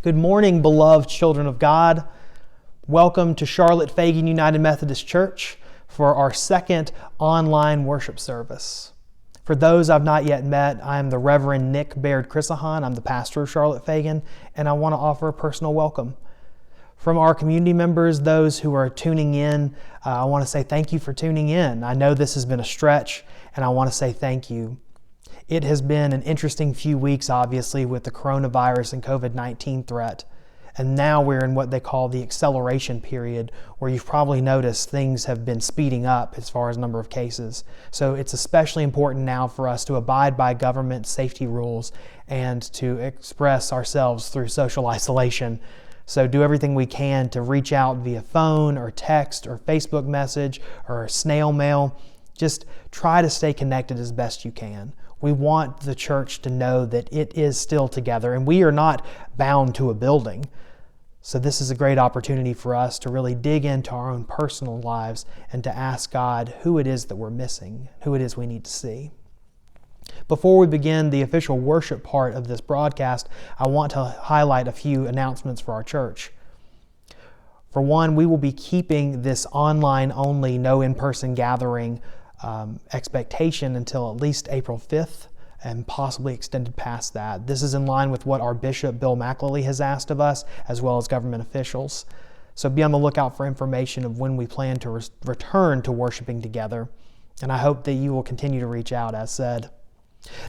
Good morning, beloved children of God. Welcome to Charlotte-Fagan United Methodist Church for our second online worship service. For those I've not yet met, I am the Reverend Nick Baird Chrisahan. I'm the pastor of Charlotte-Fagan, and I want to offer a personal welcome. From our community members, those who are tuning in, I want to say thank you for tuning in. I know this has been a stretch, and I want to say thank you. It has been an interesting few weeks, obviously, with the coronavirus and COVID-19 threat. And now we're in what they call the acceleration period, where you've probably noticed things have been speeding up as far as number of cases. So it's especially important now for us to abide by government safety rules and to express ourselves through social isolation. So do everything we can to reach out via phone or text or Facebook message or snail mail. Just try to stay connected as best you can. We want the church to know that it is still together and we are not bound to a building. So this is a great opportunity for us to really dig into our own personal lives and to ask God who it is that we're missing, who it is we need to see. Before we begin the official worship part of this broadcast, I want to highlight a few announcements for our church. For one, we will be keeping this online-only, no in-person gathering expectation until at least April 5th and possibly extended past that. This is in line with what our Bishop Bill McAley has asked of us, as well as government officials. So be on the lookout for information of when we plan to return to worshiping together. And I hope that you will continue to reach out, as said.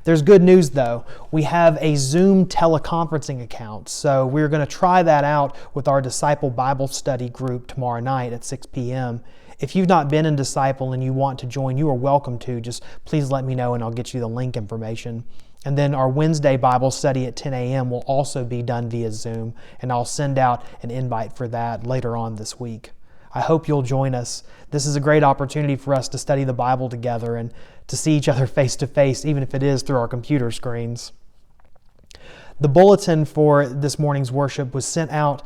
There's good news though. We have a Zoom teleconferencing account. So we're going to try that out with our Disciple Bible Study group tomorrow night at 6 p.m. If you've not been in Disciple and you want to join, you are welcome to. Just please let me know and I'll get you the link information. And then our Wednesday Bible study at 10 a.m. will also be done via Zoom, and I'll send out an invite for that later on this week. I hope you'll join us. This is a great opportunity for us to study the Bible together and to see each other face to face, even if it is through our computer screens. The bulletin for this morning's worship was sent out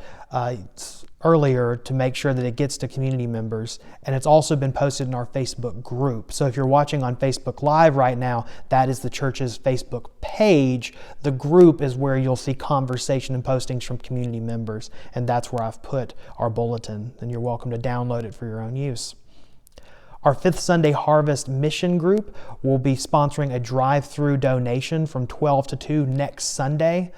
earlier to make sure that it gets to community members, and it's also been posted in our Facebook group. So if you're watching on Facebook Live right now, that is the church's Facebook page. The group is where you'll see conversation and postings from community members, and that's where I've put our bulletin, and you're welcome to download it for your own use. Our Fifth Sunday Harvest Mission Group will be sponsoring a drive-through donation from 12 to 2 next Sunday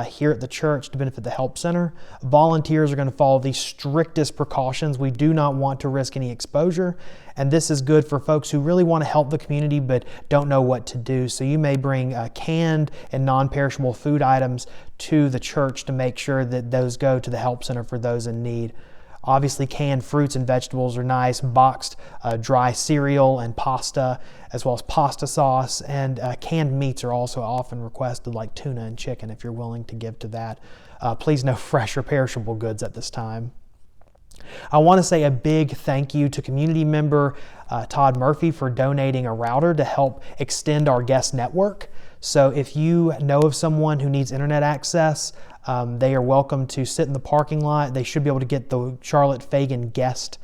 here at the church to benefit the Help Center. Volunteers are going to follow the strictest precautions. We do not want to risk any exposure, and this is good for folks who really want to help the community but don't know what to do. So you may bring canned and non-perishable food items to the church to make sure that those go to the Help Center for those in need. Obviously, canned fruits and vegetables are nice, boxed dry cereal and pasta, as well as pasta sauce, and canned meats are also often requested, like tuna and chicken, if you're willing to give to that. Please no fresh or perishable goods at this time. I want to say a big thank you to community member Todd Murphy for donating a router to help extend our guest network. So if you know of someone who needs internet access, they are welcome to sit in the parking lot. They should be able to get the Charlotte-Fagan guest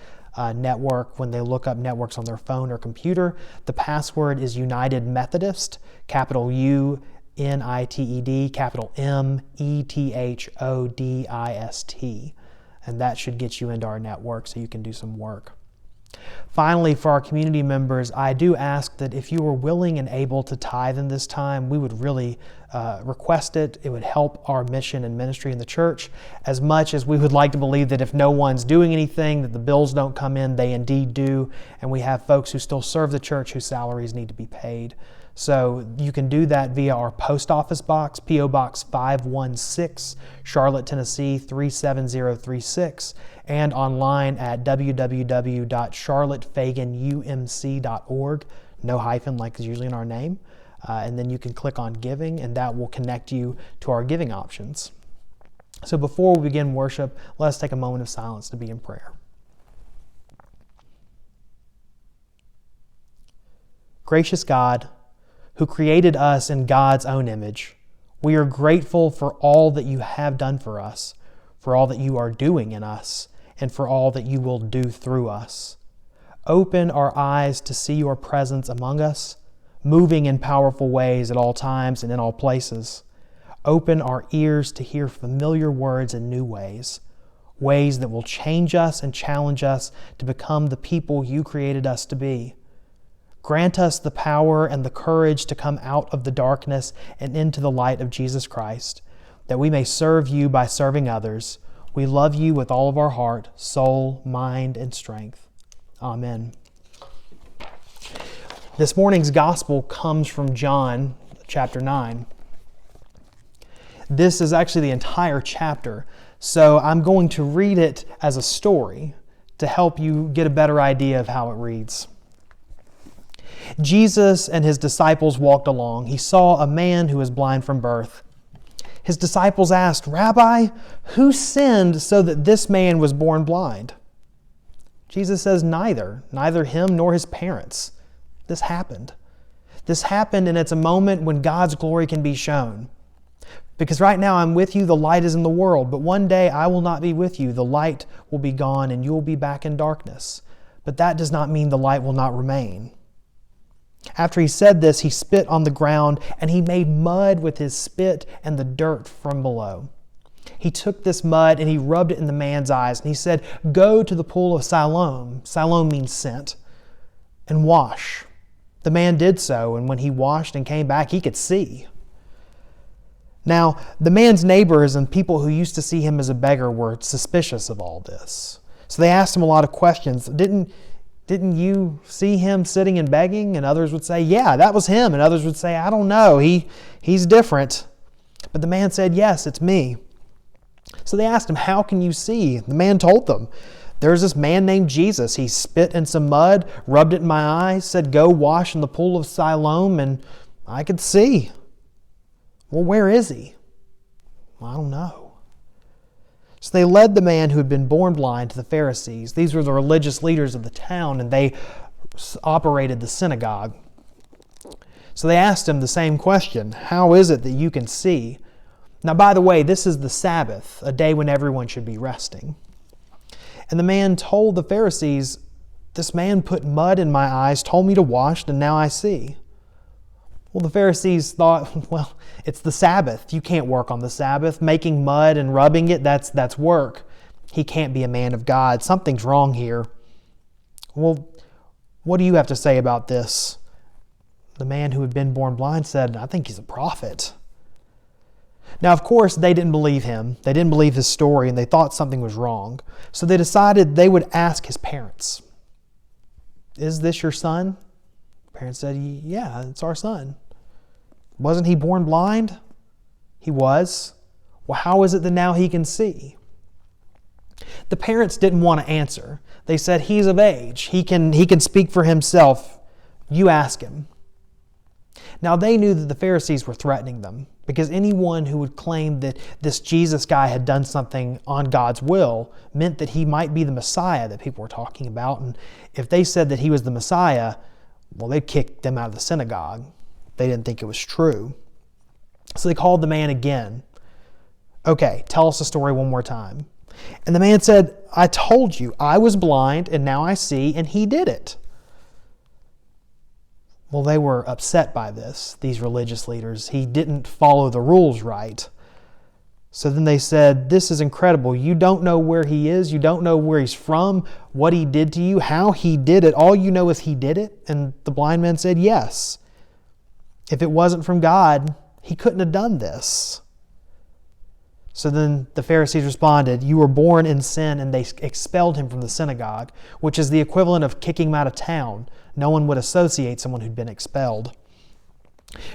network when they look up networks on their phone or computer. The password is United Methodist, capital U-N-I-T-E-D, capital M-E-T-H-O-D-I-S-T. And that should get you into our network so you can do some work. Finally, for our community members, I do ask that if you are willing and able to tithe in this time, we would really request it. It would help our mission and ministry in the church, as much as we would like to believe that if no one's doing anything, that the bills don't come in. They indeed do, and we have folks who still serve the church whose salaries need to be paid. So you can do that via our post office box, P.O. Box 516, Charlotte, Tennessee 37036, and online at www.charlottefaganumc.org. No hyphen like is usually in our name. And then you can click on giving, and that will connect you to our giving options. So before we begin worship, let us take a moment of silence to be in prayer. Gracious God, who created us in God's own image, we are grateful for all that you have done for us, for all that you are doing in us, and for all that you will do through us. Open our eyes to see your presence among us, moving in powerful ways at all times and in all places. Open our ears to hear familiar words in new ways, ways that will change us and challenge us to become the people you created us to be. Grant us the power and the courage to come out of the darkness and into the light of Jesus Christ, that we may serve you by serving others. We love you with all of our heart, soul, mind, and strength. Amen. This morning's gospel comes from John chapter 9. This is actually the entire chapter, so I'm going to read it as a story to help you get a better idea of how it reads. Jesus and his disciples walked along. He saw a man who was blind from birth. His disciples asked, "Rabbi, who sinned so that this man was born blind?" Jesus says, neither him nor his parents. This happened. This happened, and it's a moment when God's glory can be shown. Because right now I'm with you, the light is in the world, but one day I will not be with you. The light will be gone and you will be back in darkness. But that does not mean the light will not remain. After he said this, he spit on the ground and he made mud with his spit and the dirt from below. He took this mud and he rubbed it in the man's eyes and he said, "Go to the pool of Siloam." Siloam means sent. "And wash." The man did so, and when he washed and came back, he could see. Now, the man's neighbors and people who used to see him as a beggar were suspicious of all this. So they asked him a lot of questions. Didn't you see him sitting and begging? And others would say, "Yeah, that was him." And others would say, "I don't know. He's different." But the man said, "Yes, it's me." So they asked him, "How can you see?" The man told them, "There's this man named Jesus. He spit in some mud, rubbed it in my eyes, said, 'Go wash in the pool of Siloam,' and I could see." "Well, where is he?" "I don't know." So they led the man who had been born blind to the Pharisees. These were the religious leaders of the town, and they operated the synagogue. So they asked him the same question, "How is it that you can see?" Now, by the way, this is the Sabbath, a day when everyone should be resting. And the man told the Pharisees, "This man put mud in my eyes, told me to wash, and now I see." Well, the Pharisees thought, well, it's the Sabbath. You can't work on the Sabbath. Making mud and rubbing it, that's work. He can't be a man of God. Something's wrong here. Well, what do you have to say about this? The man who had been born blind said, "I think he's a prophet." Now, of course, they didn't believe him. They didn't believe his story, and they thought something was wrong. So they decided they would ask his parents, "Is this your son?" The parents said, "Yeah, it's our son." "Wasn't he born blind?" "He was." "Well, how is it that now he can see?" The parents didn't want to answer. They said, "He's of age. He can speak for himself. You ask him." Now, they knew that the Pharisees were threatening them, because anyone who would claim that this Jesus guy had done something on God's will meant that he might be the Messiah that people were talking about. And if they said that he was the Messiah, well, they'd kick them out of the synagogue. They didn't think it was true. So they called the man again. "Okay, tell us the story one more time." And the man said, "I told you, I was blind and now I see, and he did it." Well, they were upset by this, these religious leaders. He didn't follow the rules right. So then they said, "This is incredible. You don't know where he is. You don't know where he's from, what he did to you, how he did it. All you know is he did it." And the blind man said, "Yes. If it wasn't from God, he couldn't have done this." So then the Pharisees responded, "You were born in sin," and they expelled him from the synagogue, which is the equivalent of kicking him out of town. No one would associate someone who'd been expelled.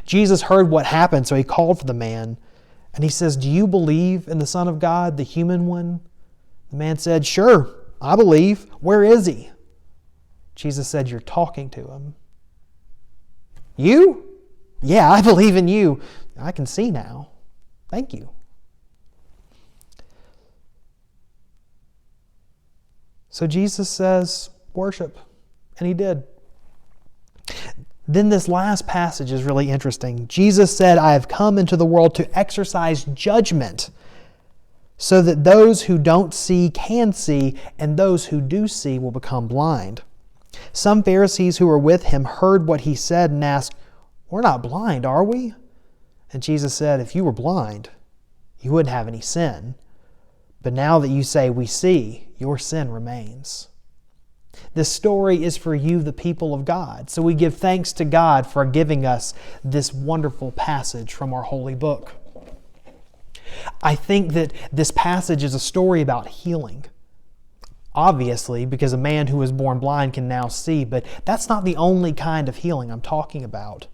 Jesus heard what happened, so he called for the man, and he says, "Do you believe in the Son of God, the human one?" The man said, "Sure, I believe. Where is he?" Jesus said, "You're talking to him." "You?" "Yeah, I believe in you. I can see now. Thank you." So Jesus says, "Worship." And he did. Then this last passage is really interesting. Jesus said, "I have come into the world to exercise judgment so that those who don't see can see, and those who do see will become blind." Some Pharisees who were with him heard what he said and asked, "We're not blind, are we?" And Jesus said, if you were blind, you wouldn't have any sin. But now that you say we see, your sin remains. This story is for you, the people of God. So we give thanks to God for giving us this wonderful passage from our holy book. I think that this passage is a story about healing. Obviously, because a man who was born blind can now see, but that's not the only kind of healing I'm talking about.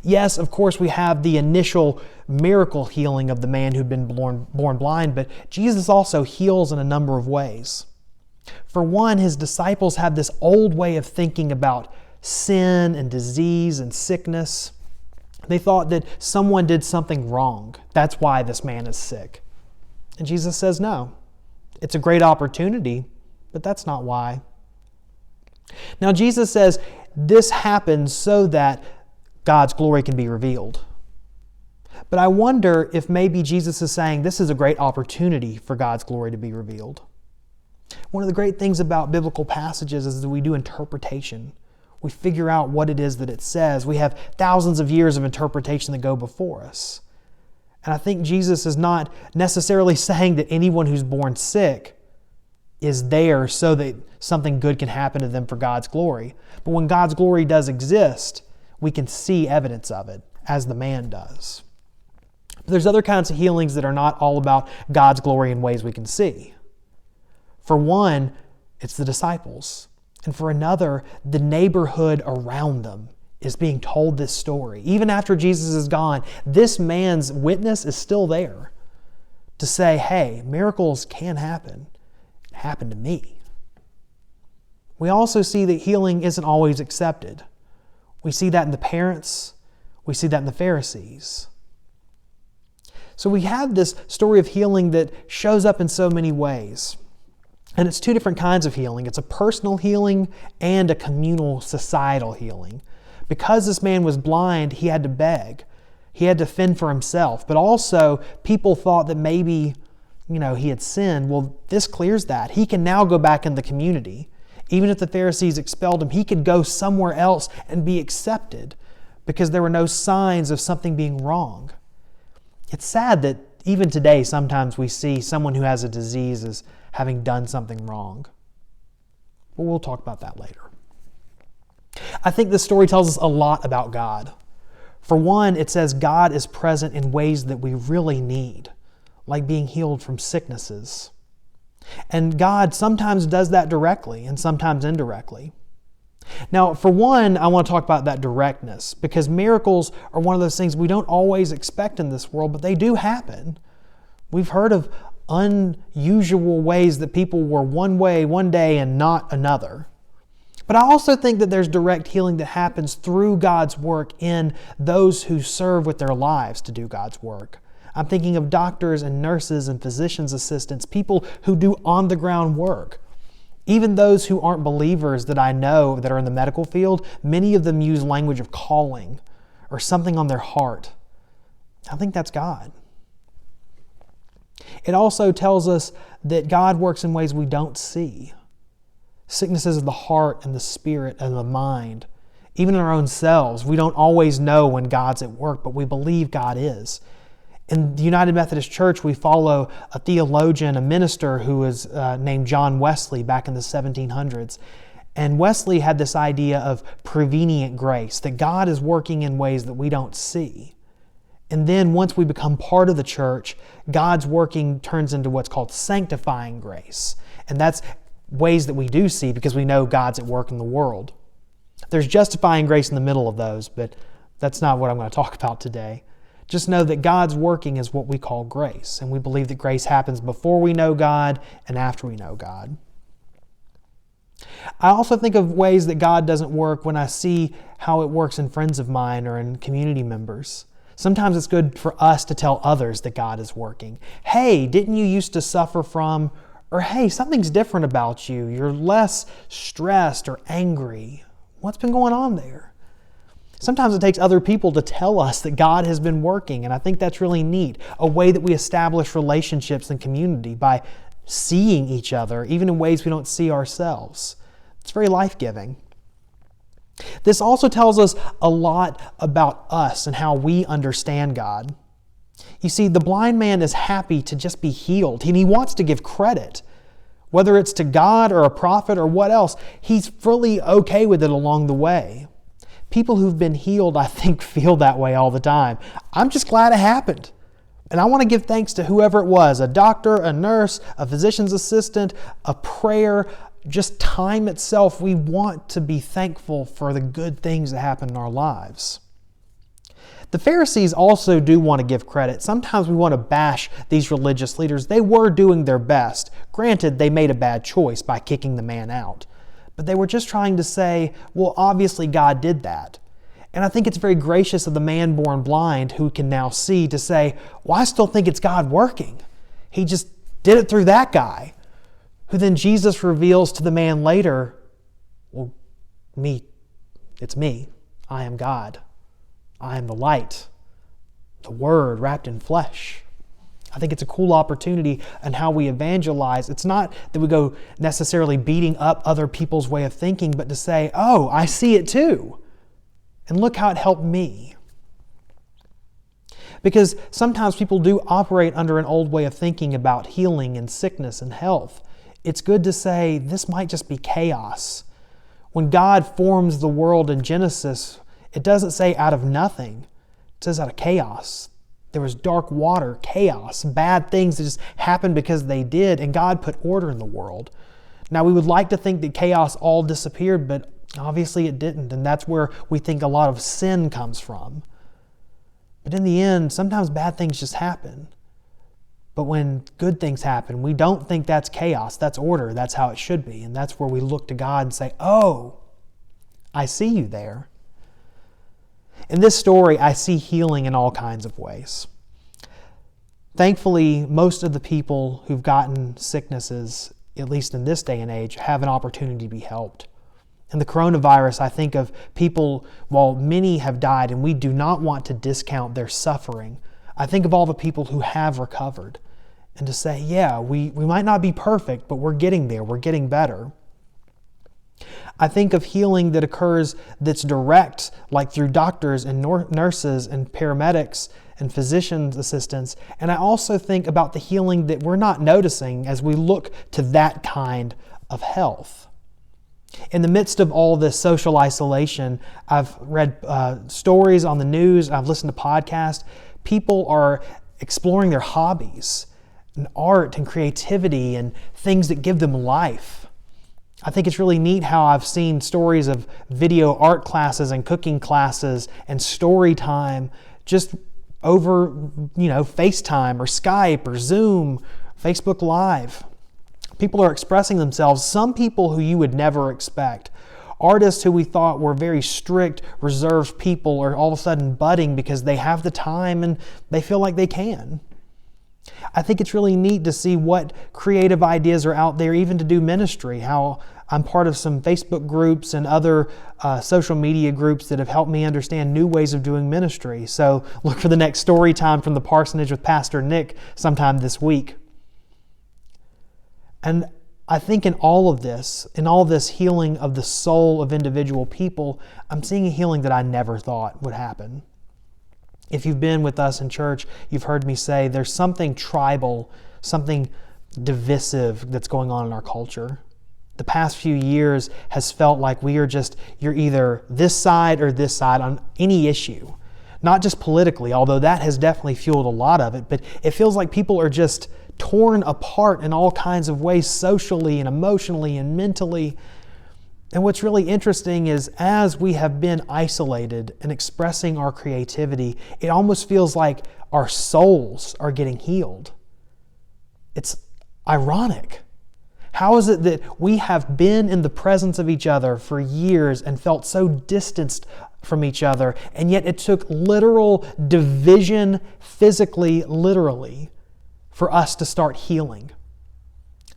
Yes, of course, we have the initial miracle healing of the man who'd been born blind, but Jesus also heals in a number of ways. For one, his disciples have this old way of thinking about sin and disease and sickness. They thought that someone did something wrong. That's why this man is sick. And Jesus says, no, it's a great opportunity, but that's not why. Now, Jesus says this happens so that God's glory can be revealed. But I wonder if maybe Jesus is saying this is a great opportunity for God's glory to be revealed. One of the great things about biblical passages is that we do interpretation. We figure out what it is that it says. We have thousands of years of interpretation that go before us. And I think Jesus is not necessarily saying that anyone who's born sick is there so that something good can happen to them for God's glory. But when God's glory does exist, we can see evidence of it, as the man does. But there's other kinds of healings that are not all about God's glory in ways we can see. For one, it's the disciples. And for another, the neighborhood around them is being told this story. Even after Jesus is gone, this man's witness is still there to say, hey, miracles can happen. It happened to me. We also see that healing isn't always accepted. We see that in the parents. We see that in the Pharisees. So we have this story of healing that shows up in so many ways. And it's two different kinds of healing. It's a personal healing and a communal, societal healing. Because this man was blind, he had to beg. He had to fend for himself. But also, people thought that maybe, he had sinned. Well, this clears that. He can now go back in the community. Even if the Pharisees expelled him, he could go somewhere else and be accepted because there were no signs of something being wrong. It's sad that even today, sometimes we see someone who has a disease as having done something wrong. But we'll talk about that later. I think this story tells us a lot about God. For one, it says God is present in ways that we really need, like being healed from sicknesses. And God sometimes does that directly and sometimes indirectly. Now, for one, I want to talk about that directness because miracles are one of those things we don't always expect in this world, but they do happen. We've heard of unusual ways that people were one way one day and not another. But I also think that there's direct healing that happens through God's work in those who serve with their lives to do God's work. I'm thinking of doctors and nurses and physician's assistants, people who do on-the-ground work. Even those who aren't believers that I know that are in the medical field, many of them use language of calling or something on their heart. I think that's God. It also tells us that God works in ways we don't see. Sicknesses of the heart and the spirit and the mind. Even in our own selves, we don't always know when God's at work, but we believe God is. In the United Methodist Church, we follow a theologian, a minister who was named John Wesley back in the 1700s. And Wesley had this idea of prevenient grace, that God is working in ways that we don't see. And then once we become part of the church, God's working turns into what's called sanctifying grace. And that's ways that we do see because we know God's at work in the world. There's justifying grace in the middle of those, but that's not what I'm going to talk about today. Just know that God's working is what we call grace, and we believe that grace happens before we know God and after we know God. I also think of ways that God doesn't work when I see how it works in friends of mine or in community members. Sometimes it's good for us to tell others that God is working. Hey, didn't you used to suffer from, or hey, something's different about you. You're less stressed or angry. What's been going on there? Sometimes it takes other people to tell us that God has been working, and I think that's really neat. A way that we establish relationships and community by seeing each other, even in ways we don't see ourselves. It's very life-giving. This also tells us a lot about us and how we understand God. You see, the blind man is happy to just be healed, and he wants to give credit. Whether it's to God or a prophet or what else, he's fully okay with it along the way. People who've been healed, I think, feel that way all the time. I'm just glad it happened. And I want to give thanks to whoever it was, a doctor, a nurse, a physician's assistant, a prayer, just time itself. We want to be thankful for the good things that happen in our lives. The Pharisees also do want to give credit. Sometimes we want to bash these religious leaders. They were doing their best. Granted, they made a bad choice by kicking the man out. But they were just trying to say, well, obviously God did that. And I think it's very gracious of the man born blind who can now see to say, well, I still think it's God working. He just did it through that guy. Who then Jesus reveals to the man later, well, it's me. I am God. I am the light, the Word wrapped in flesh. I think it's a cool opportunity in how we evangelize. It's not that we go necessarily beating up other people's way of thinking, but to say, oh, I see it too. And look how it helped me. Because sometimes people do operate under an old way of thinking about healing and sickness and health. It's good to say this might just be chaos. When God forms the world in Genesis, it doesn't say out of nothing. It says out of chaos. There was dark water, chaos, bad things that just happened because they did, and God put order in the world. Now, we would like to think that chaos all disappeared, but obviously it didn't, and that's where we think a lot of sin comes from. But in the end, sometimes bad things just happen. But when good things happen, we don't think that's chaos, that's order, that's how it should be. And that's where we look to God and say, oh, I see you there. In this story, I see healing in all kinds of ways. Thankfully, most of the people who've gotten sicknesses, at least in this day and age, have an opportunity to be helped. In the coronavirus, I think of people, while many have died, and we do not want to discount their suffering, I think of all the people who have recovered. And to say, yeah, we might not be perfect, but we're getting there, we're getting better. I think of healing that occurs that's direct, like through doctors and nurses and paramedics and physician's assistants. And I also think about the healing that we're not noticing as we look to that kind of health. In the midst of all this social isolation, I've read stories on the news, I've listened to podcasts. People are exploring their hobbies and art and creativity and things that give them life. I think it's really neat how I've seen stories of video art classes and cooking classes and story time just over, FaceTime or Skype or Zoom, Facebook Live. People are expressing themselves, some people who you would never expect. Artists who we thought were very strict, reserved people are all of a sudden budding because they have the time and they feel like they can. I think it's really neat to see what creative ideas are out there, even to do ministry, how I'm part of some Facebook groups and other social media groups that have helped me understand new ways of doing ministry. So look for the next story time from the parsonage with Pastor Nick sometime this week. And I think in all of this healing of the soul of individual people, I'm seeing a healing that I never thought would happen. If you've been with us in church, you've heard me say there's something tribal, something divisive that's going on in our culture. The past few years has felt like you're either this side or this side on any issue. Not just politically, although that has definitely fueled a lot of it, but it feels like people are just torn apart in all kinds of ways, socially and emotionally and mentally. And what's really interesting is as we have been isolated and expressing our creativity, it almost feels like our souls are getting healed. It's ironic. How is it that we have been in the presence of each other for years and felt so distanced from each other, and yet it took literal division, physically, literally, for us to start healing?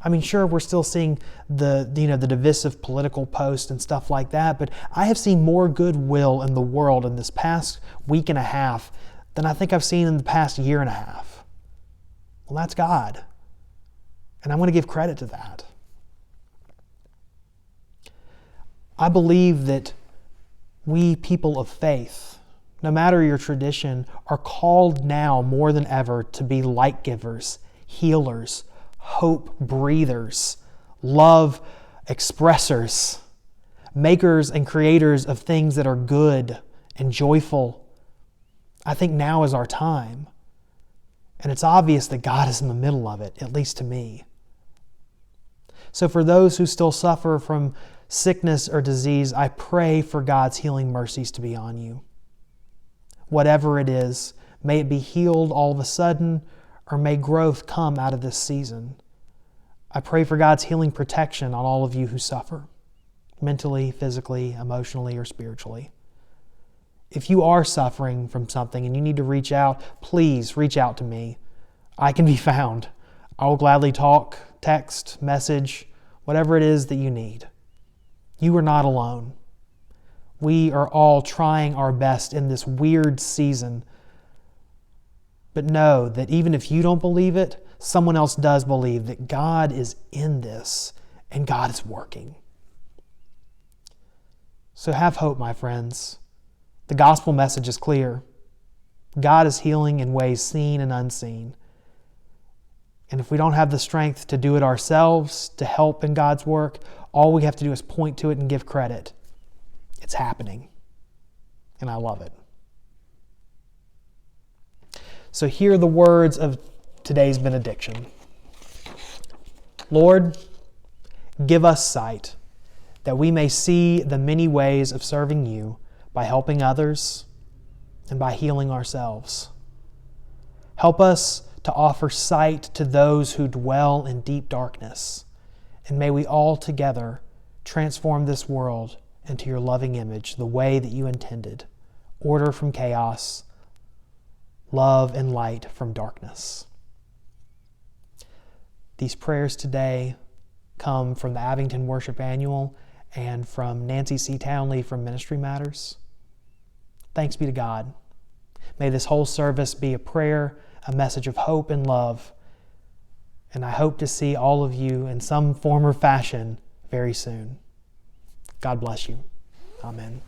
I mean, sure, we're still seeing the divisive political posts and stuff like that, but I have seen more goodwill in the world in this past week and a half than I think I've seen in the past year and a half. Well, that's God. And I'm going to give credit to that. I believe that We people of faith, no matter your tradition, are called now more than ever to be light givers, healers, hope breathers, love expressors, makers and creators of things that are good and joyful. I think now is our time. And it's obvious that God is in the middle of it, at least to me. So for those who still suffer from sickness or disease, I pray for God's healing mercies to be on you. Whatever it is, may it be healed all of a sudden, or may growth come out of this season. I pray for God's healing protection on all of you who suffer, mentally, physically, emotionally, or spiritually. If you are suffering from something and you need to reach out, please reach out to me. I can be found. I will gladly talk, text, message, whatever it is that you need. You are not alone. We are all trying our best in this weird season. But know that even if you don't believe it, someone else does believe that God is in this and God is working. So have hope, my friends. The gospel message is clear. God is healing in ways seen and unseen. And if we don't have the strength to do it ourselves, to help in God's work, all we have to do is point to it and give credit. It's happening. And I love it. So hear the words of today's benediction. Lord, give us sight, that we may see the many ways of serving you by helping others and by healing ourselves. Help us to offer sight to those who dwell in deep darkness, and may we all together transform this world into your loving image the way that you intended, order from chaos, love and light from darkness. These prayers today come from the Abington Worship Annual and from Nancy C. Townley from Ministry Matters. Thanks be to God. May this whole service be a prayer, a message of hope and love, and I hope to see all of you in some form or fashion very soon. God bless you. Amen.